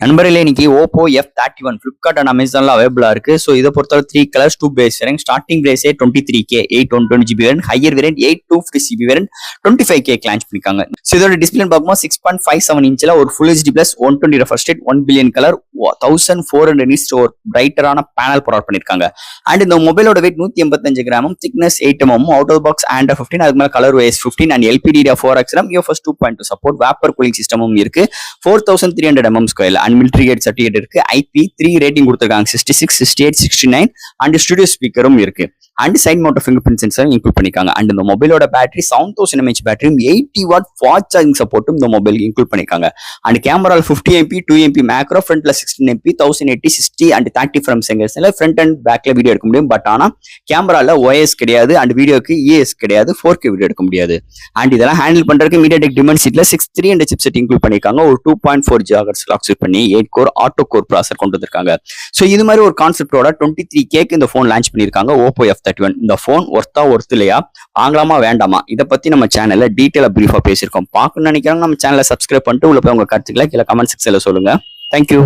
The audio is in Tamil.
நண்பர்களே இன்னைக்கு ஓப்போ F31 Flipkart and Amazonல அவைலபிளா இருக்கு. ஸோ இதை பொறுத்தவரை 3 கலர்ஸ் 2 பேஸ் வேரியன்ட் ஸ்டார்டிங் பிரைஸே 23K 8/120GB variant higher variant 8/250GB variant 25K launch பண்ணிருக்காங்க. ஸோ இதோட டிஸ்பிளே பார்க்கும்போது 6.57 இன்ச்ல ஒரு full HD plus 120 refresh rate 1 billion colour 1400 nits ஒரு பிரைட்டரான பேனல் ப்ரொவைட் பண்ணிருக்காங்க. அண்ட் இந்த மொபைலோட வெயிட் 185 கிராமும் thickness 8 mm out of box Android 15 அதுக்கு மேல colour OS 15 and LPDDR4 XRAM UFS 2.2 support vapour cooling சிஸ்டமும் இருக்கு. 4300 mm ஸ்கொயர்ல அண்ட் மிலிட்டரி கேட் சர்டிஃபிகேட் இருக்கு. IP3 ரேட்டிங் கொடுத்திருக்காங்க 66, 68, 69 அண்ட் ஸ்டுடியோ ஸ்பீக்கரும் இருக்கு. And side mount fingerprint sensor include பண்ணிருக்காங்க. அண்ட் இந்த மொபைலோட பேட்டரி 7000 mAh பேட்டரியும் 80 வாட் ஃபாஸ்ட் சார்ஜிங் சப்போர்ட்டும் இந்த மொபைல் இன்க்ளூட் பண்ணிருக்காங்க. And camera 50 MP 2 MP macro ஃப்ரண்ட்ல 16 MP 1080 60 அண்ட் 30 ஃப்ரேம்ஸ் செகண்ட்ஸ்ல ஃப்ரண்ட் அண்ட் பேக்ல வீடியோ எடுக்க முடியும். பட் ஆனா கேமரால OIS கிடையாது அண்ட் வீடியோக்கு ES கிடையாது 4K வீடியோ எடுக்க முடியாது. அண்ட் இதெல்லாம் ஹேண்டில் பண்றதுக்கு MediaTek Dimensity 6 சிப்செட் இன்க்ளூட் பண்ணிருக்காங்க. ஒரு 2.4 GHz கிளாக் ஸ்பீட் பண்ணி 8 கோர் ஆட்டோ கோர் ப்ராசஸர் கொண்டு வந்திருக்காங்க. ஸோ இது மாதிரி ஒரு கான்செப்டோட 23K இந்த போன் லான்ச் பண்ணிருக்காங்க ஓப்போ F31. இந்த போன் ஒர்த் இல்லையா, வாங்கலாமா வேண்டாமா, இதை பத்தி நம்ம சேனல்ல டீட்டெயிலா பிரீஃபா பேசியிருக்கோம். பார்க்கணும்னு நினைக்கிறாங்க நம்ம சேனலை சப்ஸ்கிரைப் பண்ணிட்டு உள்ள போய் உங்க கருத்துக்களை கீழே கமெண்ட் செக்ஷன்ல சொல்லுங்க. தேங்க்யூ.